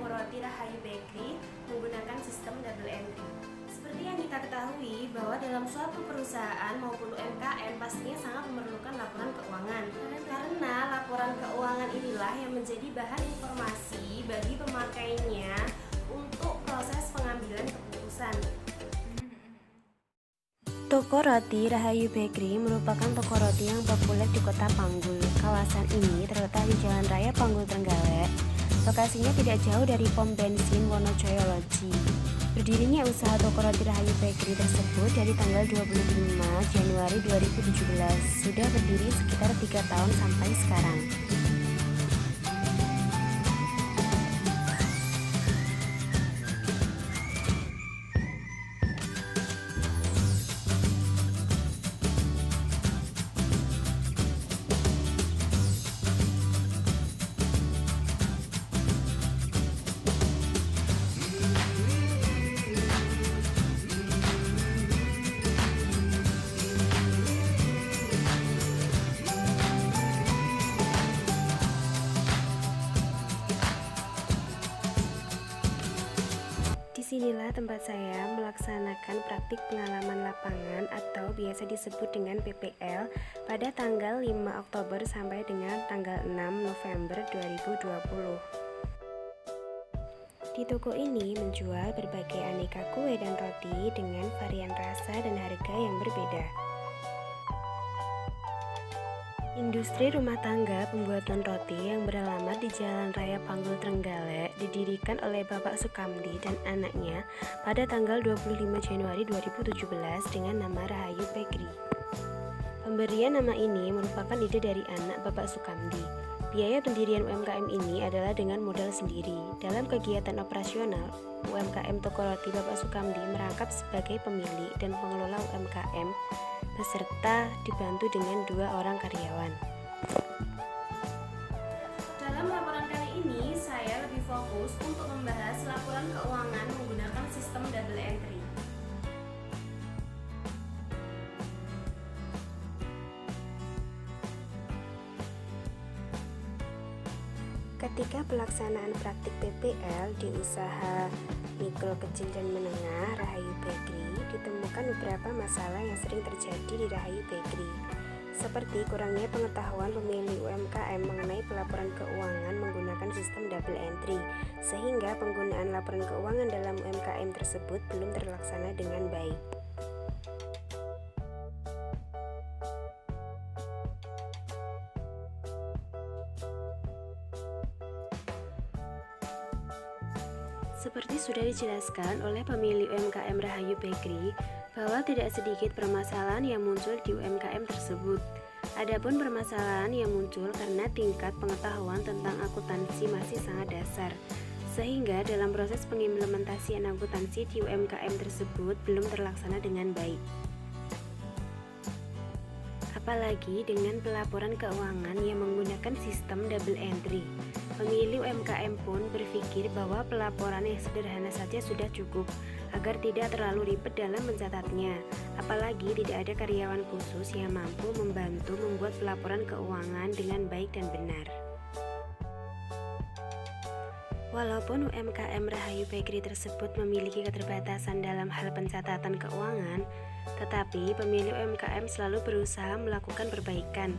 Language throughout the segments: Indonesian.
Toko Roti Rahayu Bakery menggunakan sistem double entry. Seperti yang kita ketahui bahwa dalam suatu perusahaan maupun UMKM pastinya sangat memerlukan laporan keuangan. Karena laporan keuangan inilah yang menjadi bahan informasi bagi pemakainya untuk proses pengambilan keputusan. Toko Roti Rahayu Bakery merupakan toko roti yang populer di Kota Panggul. Kawasan ini terletak di Jalan Raya Panggul Trenggalek. Lokasinya tidak jauh dari pom bensin Wonojoyo Loji. Berdirinya usaha Toko Roti Rahayu Bakery tersebut dari tanggal 25 Januari 2017. Sudah berdiri sekitar 3 tahun sampai sekarang. Disinilah tempat saya melaksanakan praktik pengalaman lapangan atau biasa disebut dengan PPL pada tanggal 5 Oktober sampai dengan tanggal 6 November 2020. Di toko ini menjual berbagai aneka kue dan roti dengan varian rasa dan harga yang berbeda. Industri rumah tangga pembuatan roti yang beralamat di Jalan Raya Panggul Trenggalek didirikan oleh Bapak Sukamdi dan anaknya pada tanggal 25 Januari 2017 dengan nama Rahayu Bakery. Pemberian nama ini merupakan ide dari anak Bapak Sukamdi. Biaya pendirian UMKM ini adalah dengan modal sendiri. Dalam kegiatan operasional, UMKM Toko Roti Bapak Sukamdi merangkap sebagai pemilik dan pengelola UMKM beserta dibantu dengan 2 orang karyawan. Dalam laporan kali ini, saya lebih fokus untuk membahas laporan keuangan menggunakan sistem double entry. Ketika pelaksanaan praktik PPL di usaha mikro kecil dan menengah Rahayu Bakery, ditemukan beberapa masalah yang sering terjadi di Rahayu Bakery, seperti kurangnya pengetahuan pemilik UMKM mengenai pelaporan keuangan menggunakan sistem double entry, sehingga penggunaan laporan keuangan dalam UMKM tersebut belum terlaksana dengan baik. Seperti sudah dijelaskan oleh pemilik UMKM Rahayu Bakery bahwa tidak sedikit permasalahan yang muncul di UMKM tersebut. Adapun permasalahan yang muncul karena tingkat pengetahuan tentang akuntansi masih sangat dasar, sehingga dalam proses pengimplementasian akuntansi di UMKM tersebut belum terlaksana dengan baik. Apalagi dengan pelaporan keuangan yang menggunakan sistem double entry. Pemilik UMKM pun berpikir bahwa pelaporan yang sederhana saja sudah cukup agar tidak terlalu ribet dalam mencatatnya. Apalagi tidak ada karyawan khusus yang mampu membantu membuat pelaporan keuangan dengan baik dan benar. Walaupun UMKM Rahayu Bakery tersebut memiliki keterbatasan dalam hal pencatatan keuangan, tetapi pemilik UMKM selalu berusaha melakukan perbaikan,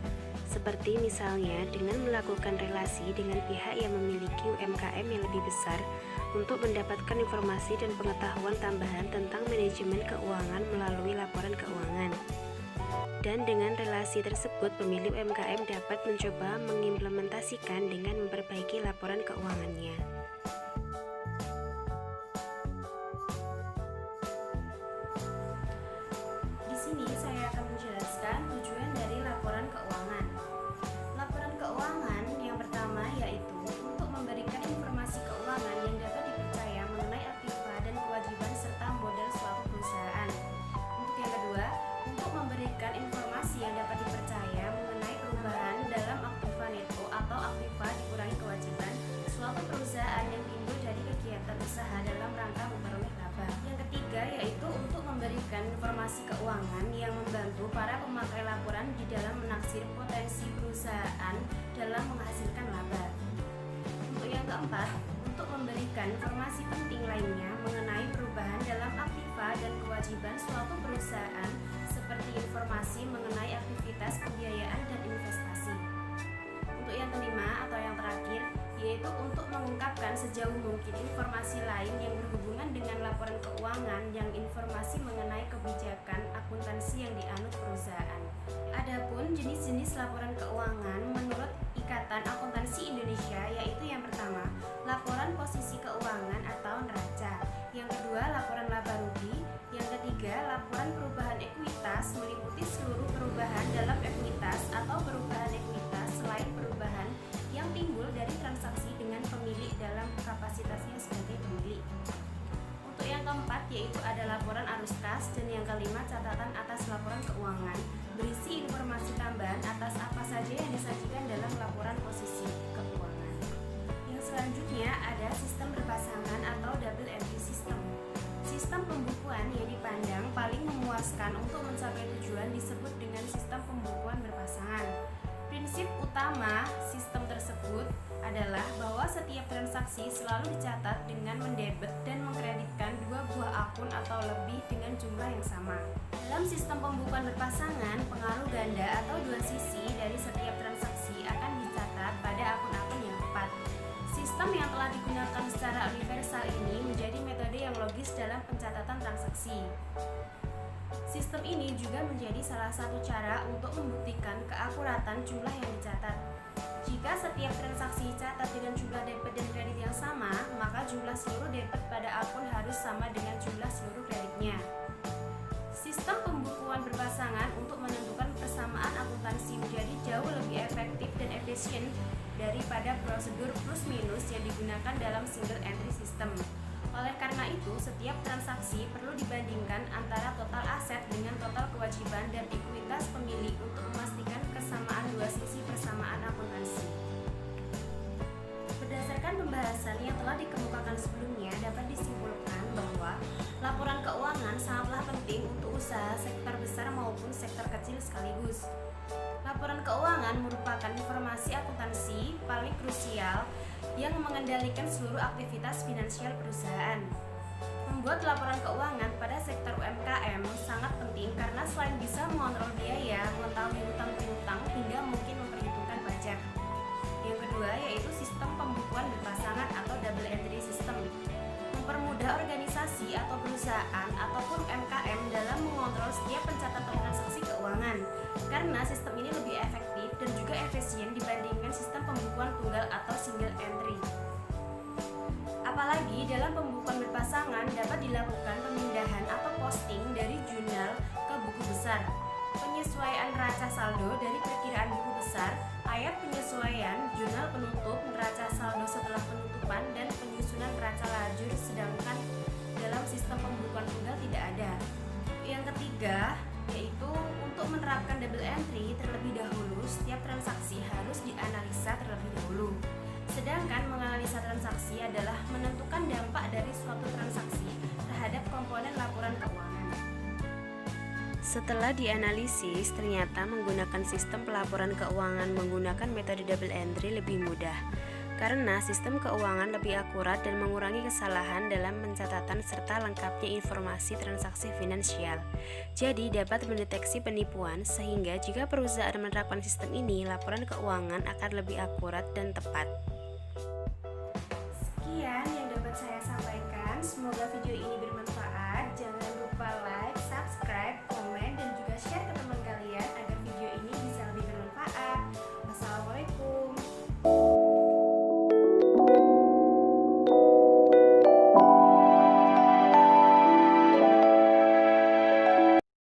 seperti misalnya dengan melakukan relasi dengan pihak yang memiliki UMKM yang lebih besar untuk mendapatkan informasi dan pengetahuan tambahan tentang manajemen keuangan melalui laporan keuangan. Dan dengan relasi tersebut, pemilik UMKM dapat mencoba mengimplementasikan dengan memperbaiki laporan keuangannya. Di sini saya akan menjelaskan tujuan dari laporan keuangan. Laporan keuangan yang pertama yaitu untuk memberikan informasi keuangan yang dapat dipercaya mengenai aktiva dan kewajiban serta modal suatu perusahaan. Untuk yang kedua, untuk memberikan informasi yang dapat dipercaya mengenai perubahan dalam aktiva netto atau aktiva dikurangi kewajiban suatu perusahaan yang timbul dari kegiatan usaha dalam rangka memperoleh laba. Yang ketiga yaitu untuk memberikan informasi keuangan yang membantu para pemakai laporan di dalam menaksir potensi perusahaan dalam menghasilkan laba. Untuk yang keempat, untuk memberikan informasi penting lainnya mengenai perubahan dalam aktiva dan kewajiban suatu perusahaan seperti informasi mengenai aktivitas pembiayaan dan investasi. Untuk yang kelima atau yang terakhir, yaitu untuk mengungkapkan sejauh mungkin informasi lain yang berhubungan dengan laporan keuangan yang informasi mengenai kebijakan akuntansi yang dianut perusahaan. Adapun jenis-jenis laporan keuangan menurut Ikatan Akuntansi Indonesia yaitu yang pertama, laporan posisi keuangan atau neraca. Yang kedua, laporan laba rugi. Yang ketiga, laporan perubahan ekuitas meliputi seluruh perubahan dalam ekuitas atau perubahan ekuitas selain perubahan yang timbul dari transaksi dengan pemilik dalam kapasitasnya sebagai pemilik. Untuk yang keempat yaitu ada laporan arus kas, dan yang kelima catatan atas laporan keuangan berisi informasi tambahan atas apa saja yang disajikan dalam laporan posisi keuangan. Yang selanjutnya ada sistem berpasangan atau double entry system. Sistem pembukuan yang dipandang paling memuaskan untuk mencapai tujuan disebut dengan sistem pembukuan berpasangan. Prinsip utama sistem tersebut adalah bahwa setiap transaksi selalu dicatat dengan mendebet dan mengkreditkan dua buah akun atau lebih dengan jumlah yang sama. Dalam sistem pembukuan berpasangan, pengaruh ganda atau dua sisi dari setiap transaksi akan dicatat pada akun-akun yang tepat. Sistem yang telah digunakan secara universal ini menjadi metode yang logis dalam pencatatan transaksi. Sistem ini juga menjadi salah satu cara untuk membuktikan keakuratan jumlah yang dicatat. Jika setiap transaksi dicatat dengan jumlah debit dan kredit yang sama, maka jumlah seluruh debit pada akun harus sama dengan jumlah seluruh kreditnya. Sistem pembukuan berpasangan untuk menentukan persamaan akuntansi menjadi jauh lebih efektif dan efisien daripada prosedur plus minus yang digunakan dalam single entry system. Oleh karena itu, setiap transaksi perlu dibandingkan antara total aset dengan total kewajiban dan ekuitas pemilik untuk memastikan kesamaan dua sisi persamaan akuntansi. Berdasarkan pembahasan yang telah dikemukakan sebelumnya, dapat disimpulkan bahwa laporan keuangan sangatlah penting untuk usaha sektor besar maupun sektor kecil sekaligus. Laporan keuangan merupakan informasi akuntansi paling krusial yang mengendalikan seluruh aktivitas finansial perusahaan. Membuat laporan keuangan pada sektor UMKM sangat penting karena selain bisa mengontrol biaya, mengetahui hutang piutang hingga mungkin memperhitungkan pajak. Yang kedua yaitu sistem pembukuan berpasangan atau double entry system. Mempermudah organisasi atau perusahaan ataupun UMKM dalam mengontrol setiap pencatatan transaksi keuangan karena sistem ini lebih efektif dan juga efisien dibandingkan sistem pembukuan tunggal atau single entry. Apalagi dalam pembukuan berpasangan dapat dilakukan pemindahan atau posting dari jurnal ke buku besar, penyesuaian neraca saldo dari perkiraan buku besar, ayat penyesuaian jurnal penutup neraca saldo setelah penutupan, dan penyusunan neraca lajur, sedangkan dalam sistem pembukuan tunggal tidak ada. Yang ketiga yaitu untuk menerapkan double entry terlebih dahulu, setiap transaksi harus dianalisa terlebih dahulu. Sedangkan menganalisa transaksi adalah menentukan dampak dari suatu transaksi terhadap komponen laporan keuangan. Setelah dianalisis, ternyata menggunakan sistem pelaporan keuangan menggunakan metode double entry lebih mudah karena sistem keuangan lebih akurat dan mengurangi kesalahan dalam pencatatan serta lengkapnya informasi transaksi finansial. Jadi dapat mendeteksi penipuan sehingga jika perusahaan menerapkan sistem ini, laporan keuangan akan lebih akurat dan tepat. Sekian yang dapat saya sampaikan. Semoga video